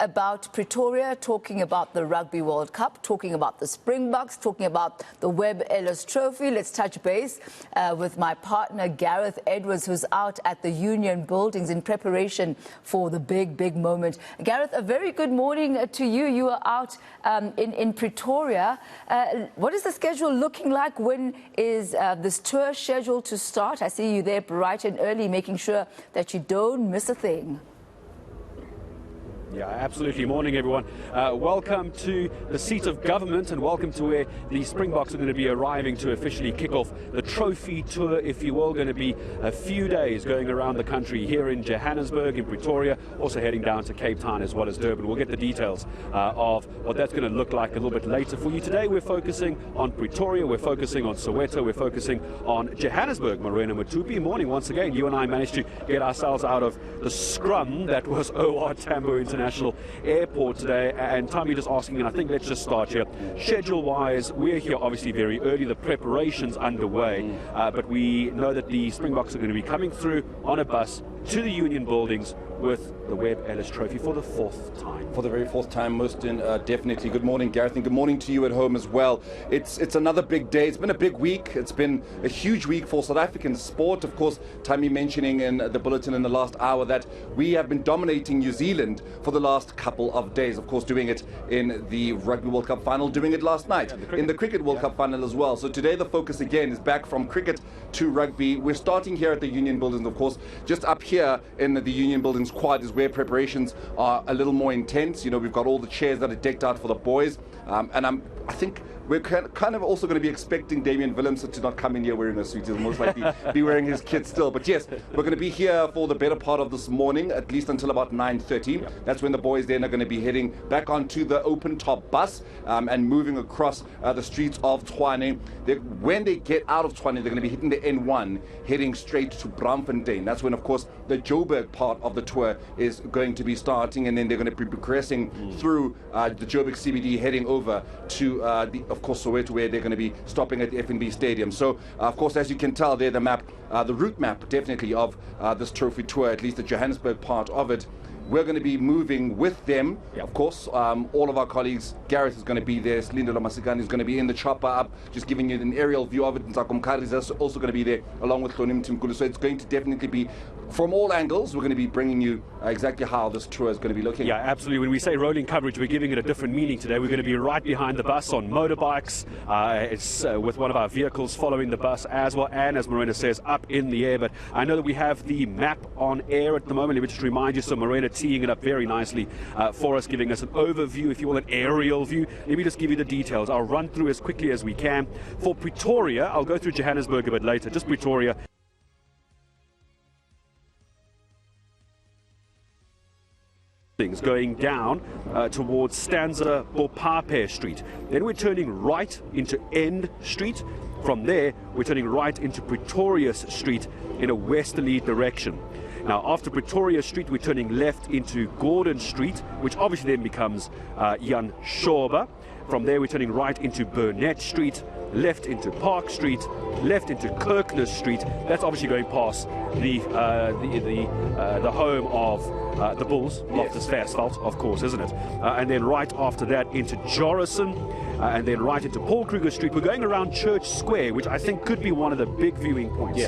about Pretoria, talking about the Rugby World Cup, talking about the Springboks, talking about the Webb Ellis Trophy. Let's touch base with my partner, Gareth Edwards, who's out at the Union Buildings in preparation for the big moment. Gareth, a very good morning to you. You are out in Pretoria. What is the schedule looking like? When is this tour scheduled to start? I see you there bright and early, making sure that you don't miss a thing. Yeah, absolutely. Morning, everyone. Welcome to the seat of government and welcome to where the Springboks are going to be arriving to officially kick off the trophy tour, if you will. Going to be a few days going around the country here in Johannesburg, in Pretoria, also heading down to Cape Town as well as Durban. We'll get the details of what that's going to look like a little bit later for you. Today we're focusing on Pretoria, we're focusing on Soweto, we're focusing on Johannesburg. Morena, Mothupi, morning once again. You and I managed to get ourselves out of the scrum that was OR Tambo International Airport today, and Tommy just asking, and I think let's just start here. Schedule-wise, we're here obviously very early. The preparation's underway, but we know that the Springboks are going to be coming through on a bus to the Union Buildings with the Webb Ellis Trophy for the fourth time. For the very fourth time, most definitely. Good morning, Gareth, and good morning to you at home as well. It's another big day. It's been a big week. It's been a huge week for South African sport. Of course, Tammy mentioning in the bulletin in the last hour that we have been dominating New Zealand for the last couple of days. Of course, doing it in the Rugby World Cup final, doing it last night in the Cricket World Cup final as well. So today the focus again is back from cricket to rugby. We're starting here at the Union Buildings, of course. Just up here in the Union Buildings quad is where preparations are a little more intense. You know, we've got all the chairs that are decked out for the boys, and I think we're kind of also going to be expecting Damian Willemse to not come in here wearing a suit. He'll most likely be wearing his kit still. But yes, we're going to be here for the better part of this morning, at least until about 9:30. That's when the boys then are going to be heading back onto the open top bus and moving across the streets of Tshwane. When they get out of Tshwane, they're going to be hitting the N1, heading straight to Braamfontein. That's when, of course, the Joburg part of the tour is going to be starting, and then they're going to be progressing through the Joburg CBD, heading over to of course, Soweto, where they're going to be stopping at the FNB Stadium. So, of course, as you can tell there, the map, the route map, definitely of this trophy tour, at least the Johannesburg part of it. We're going to be moving with them, of course. All of our colleagues, Gareth is going to be there, Slindelo Masikane is going to be in the chopper up, just giving you an aerial view of it. Nzako Mkhari is also going to be there, along with Klonim Timkulu. So it's going to definitely be, from all angles, we're going to be bringing you exactly how this tour is going to be looking. Yeah, absolutely. When we say rolling coverage, we're giving it a different meaning today. We're going to be right behind the bus on motorbikes. It's with one of our vehicles following the bus as well, and as Morena says, up in the air. But I know that we have the map on air at the moment. Let me just remind you, so Morena teeing it up very nicely for us, giving us an overview, if you will, an aerial view. Let me just give you the details. I'll run through as quickly as we can. For Pretoria, I'll go through Johannesburg a bit later, just Pretoria. Things going down towards Stanza Bopape Street. Then we're turning right into End Street. From there, we're turning right into Pretoria Street in a westerly direction. Now, after Pretoria Street, we're turning left into Gordon Street, which obviously then becomes Jan Schober. From there, we're turning right into Burnett Street, left into Park Street, left into Kirkness Street. That's obviously going past the home of the Bulls, Loftus Versfeld, of course, isn't it? And then right after that into Jorrison, and then right into Paul Kruger Street. We're going around Church Square, which I think could be one of the big viewing points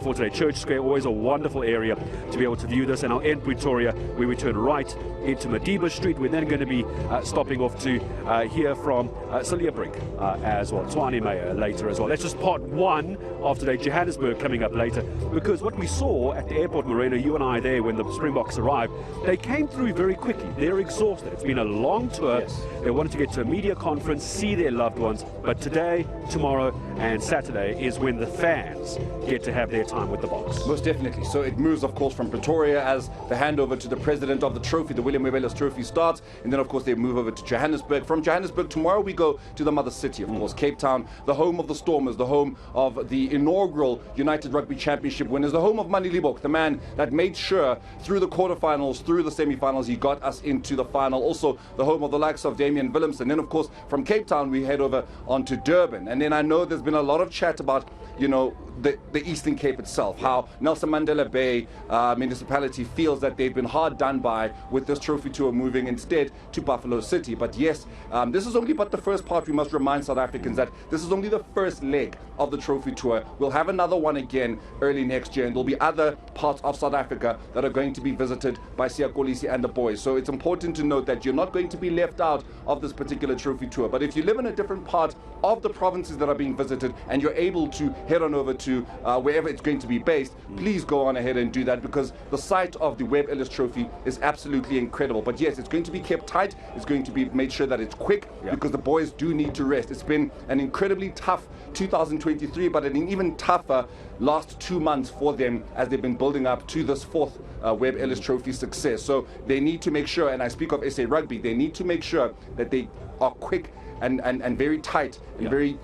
for today. Church Square, always a wonderful area to be able to view this. And I'll end Pretoria, where we turn right into Madiba Street. We're then going to be stopping off to hear from Cilliabrink as well, Tshwane Mayor later as well. That's just part one of today. Johannesburg coming up later, because what we saw at the airport, Morena, you and I there when the Springboks arrived, they came through very quickly. They're exhausted. It's been a long tour. They wanted to get to a media conference, see their loved ones, but today, tomorrow and Saturday is when the fans get to have their time with the Boks. Most definitely. So it moves, of course, from Pretoria as the handover to the president of the trophy, the Webb Ellis Trophy, starts, and then, of course, they move over to Johannesburg. From Johannesburg, tomorrow we go to the mother city, of course, Cape Town, the home of the Stormers, the home of the inaugural United Rugby Championship winners, the home of Mani Libok, the man that made sure through the quarterfinals, through the semi-finals, he got us into the final. Also, the home of the likes of Damian Willemse. And then, of course, from Cape Cape Town, we head over onto Durban. And then I know there's been a lot of chat about, you know, the Eastern Cape itself, how Nelson Mandela Bay municipality feels that they've been hard done by with this trophy tour moving instead to Buffalo City. But yes, this is only but the first part. We must remind South Africans that this is only the first leg of the trophy tour. We'll have another one again early next year, and there'll be other parts of South Africa that are going to be visited by Siya Kolisi and the boys. So it's important to note that you're not going to be left out of this particular trophy tour. But if you live in a different part of the provinces that are being visited and you're able to head on over to wherever it's going to be based, please go on ahead and do that, because the site of the Webb Ellis Trophy is absolutely incredible. But yes, it's going to be kept tight. It's going to be made sure that it's quick, because the boys do need to rest. It's been an incredibly tough 2023, but an even tougher last 2 months for them as they've been building up to this fourth Webb Ellis Trophy success. So they need to make sure, and I speak of SA Rugby, they need to make sure that they are quick and very tight and very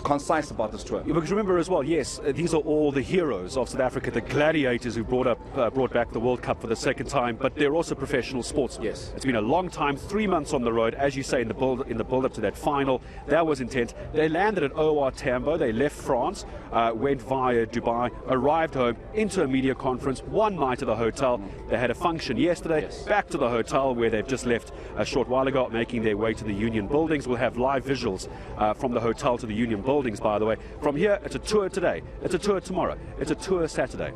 concise about this tour. Yeah, because remember as well, yes, these are all the heroes of South Africa, the gladiators who brought back the World Cup for the second time, but they're also professional sportsmen. Yes. It's been a long time, 3 months on the road, as you say, in the build up to that final. That was intense. They landed at OR Tambo, they left France, went via Dubai, arrived home, into a media conference, one night at the hotel. They had a function yesterday, back to the hotel where they've just left a short while ago, making their way to the Union Buildings. We'll have live visuals from the hotel to the Union Buildings, by the way. From here, it's a tour today, it's a tour tomorrow, it's a tour Saturday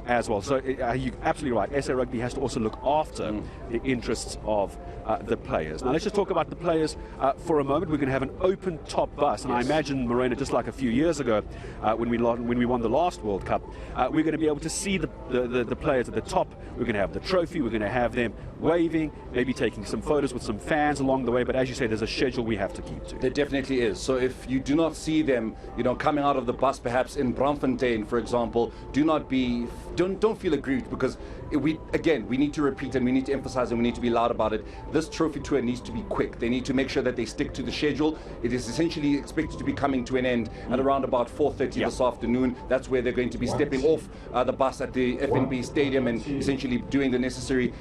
as well. So you're absolutely right. SA Rugby has to also look after the interests of the players. Now let's just talk about the players for a moment. We're going to have an open top bus, and I imagine, Morena, just like a few years ago when we won the last World Cup, we're going to be able to see the players at the top. We're going to have the trophy, we're going to have them waving, maybe taking some photos with some fans along the way, but as you say, there's a schedule we have to keep to. There definitely is. So if you do not see them, you know, coming out of the bus, perhaps in Braamfontein, for example, don't feel aggrieved, because we need to repeat and we need to emphasize and we need to be loud about it. This trophy tour needs to be quick. They need to make sure that they stick to the schedule. It is essentially expected to be coming to an end at around about 4:30 this afternoon. That's where they're going to be stepping off the bus at the FNB Stadium and essentially doing the necessary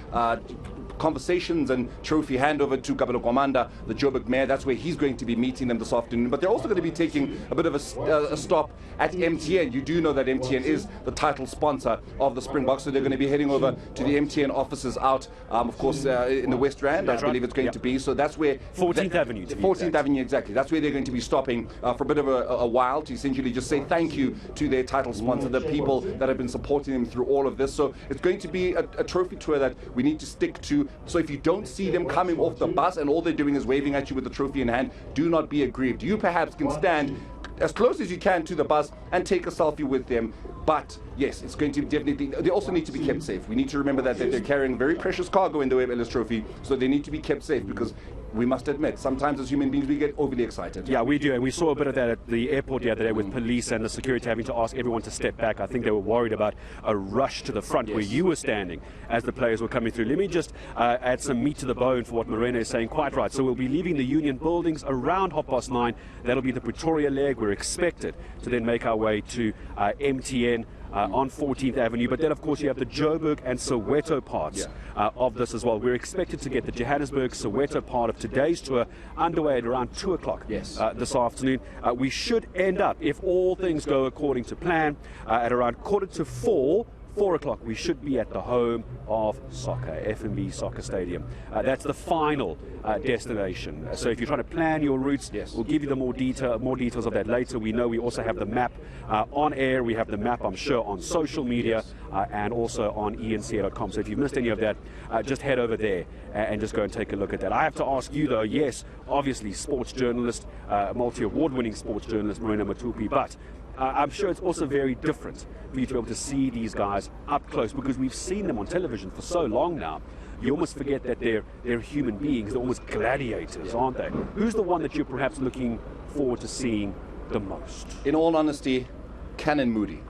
conversations and trophy handover to Kabelo Kwamanda, the Joburg mayor. That's where he's going to be meeting them this afternoon. But they're also going to be taking a bit of a stop at MTN. You do know that MTN is the title sponsor of the Springboks, so they're going to be heading over to the MTN offices out, of course, in the West Rand, I believe it's going to be. So that's where 14th Avenue. 14th Avenue, exactly. That's where they're going to be stopping for a bit of a while to essentially just say thank you to their title sponsor, the people that have been supporting them through all of this. So it's going to be a trophy tour that we need to stick to. So if you don't see them coming off the bus and all they're doing is waving at you with the trophy in hand, do not be aggrieved. You perhaps can stand as close as you can to the bus and take a selfie with them. But yes, it's going to definitely, they also need to be kept safe. We need to remember that they're carrying very precious cargo in the Webb Ellis Trophy, so they need to be kept safe, because we must admit, sometimes as human beings we get overly excited. Yeah, we do, and we saw a bit of that at the airport the other day with police and the security having to ask everyone to step back. I think they were worried about a rush to the front where you were standing as the players were coming through. Let me just add some meat to the bone for what Morena is saying. Quite right. So we'll be leaving the Union Buildings around 9:30. That'll be the Pretoria leg. We're expected to then make our way to MTN on 14th Avenue. But then, of course, you have the Joburg and Soweto parts of this as well. We're expected to get the Johannesburg-Soweto part of today's tour underway at around 2 o'clock this afternoon. We should end up, if all things go according to plan, at around 4:45. 4 o'clock, we should be at the home of soccer, FNB Soccer Stadium. That's the final destination. So if you're trying to plan your routes, we'll give you the more details of that later. We know we also have the map on air. We have the map, I'm sure, on social media and also on enca.com. So if you've missed any of that, just head over there and just go and take a look at that. I have to ask you, though, yes, obviously sports journalist, multi-award-winning sports journalist Morena Mothupi, but I'm sure it's also very different for you to be able to see these guys up close, because we've seen them on television for so long now. You almost forget that they're human beings. They're almost gladiators, aren't they? Who's the one that you're perhaps looking forward to seeing the most? In all honesty, Canon Moodie.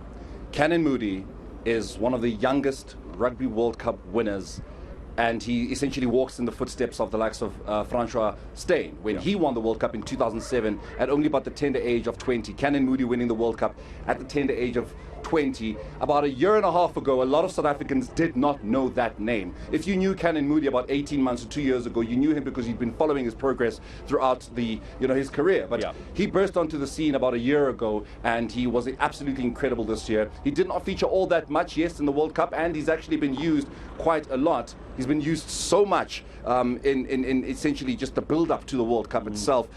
Canon Moodie is one of the youngest Rugby World Cup winners, and he essentially walks in the footsteps of the likes of Francois Steyn when he won the World Cup in 2007 at only about the tender age of 20. Canon Moodie winning the World Cup at the tender age of 20. About a year and a half ago, a lot of South Africans did not know that name. If you knew Canon Moodie about 18 months or 2 years ago, you knew him because you'd been following his progress throughout his career. But he burst onto the scene about a year ago, and he was absolutely incredible this year. He did not feature all that much, yes, in the World Cup, and he's actually been used quite a lot. He's been used so much in essentially just the build-up to the World Cup itself.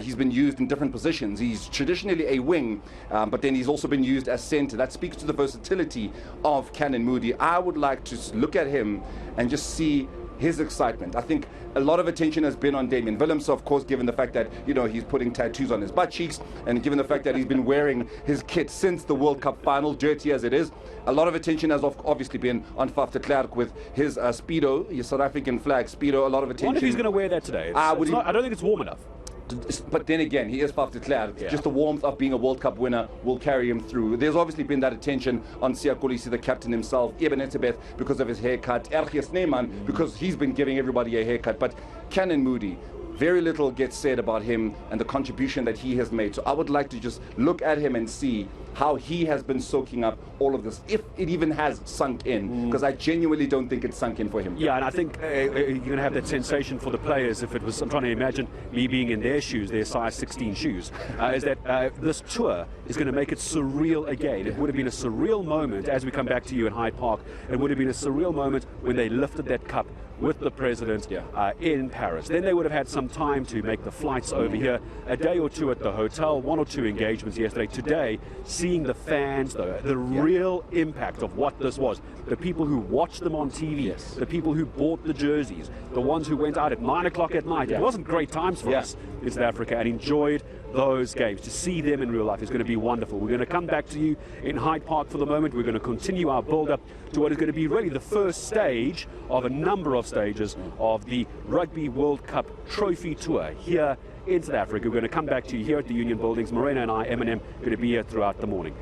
He's been used in different positions. He's traditionally a wing, but then he's also been used as centre. That speaks to the versatility of Canon Moodie. I would like to look at him and just see his excitement. I think a lot of attention has been on Damian Willemse, of course, given the fact that, he's putting tattoos on his butt cheeks, and given the fact that he's been wearing his kit since the World Cup final, dirty as it is. A lot of attention has obviously been on Faf de Klerk with his Speedo, his South African flag Speedo. A lot of attention. I wonder if he's going to wear that today. I don't think it's warm enough. But then again, he is Faf de Klerk. Just the warmth of being a World Cup winner will carry him through. There's obviously been that attention on Siya Kolisi, the captain himself, Eben Etzebeth because of his haircut, Ergie Sneeman because he's been giving everybody a haircut. But Canon Moodie, very little gets said about him and the contribution that he has made. So I would like to just look at him and see how he has been soaking up all of this, if it even has sunk in, because I genuinely don't think it's sunk in for him. Yeah, and I think you're going to have that sensation for the players if it was, I'm trying to imagine me being in their shoes, their size 16 shoes, is that this tour is going to make it surreal again. It would have been a surreal moment as we come back to you in Hyde Park. It would have been a surreal moment when they lifted that cup with the president in Paris. Then they would have had some time to make the flights over here, a day or two at the hotel, 1 or 2 engagements yesterday. Today, seeing the fans, the real impact of what this was, the people who watched them on TV, the people who bought the jerseys, the ones who went out at 9 o'clock at night. It wasn't great times for us in South Africa, and enjoyed those games. To see them in real life is going to be wonderful. We're going to come back to you in Hyde Park for the moment. We're going to continue our build-up to what is going to be really the first stage of a number of stages of the Rugby World Cup Trophy Tour here in South Africa. We're going to come back to you here at the Union Buildings. Morena and I, Eminem, going to be here throughout the morning.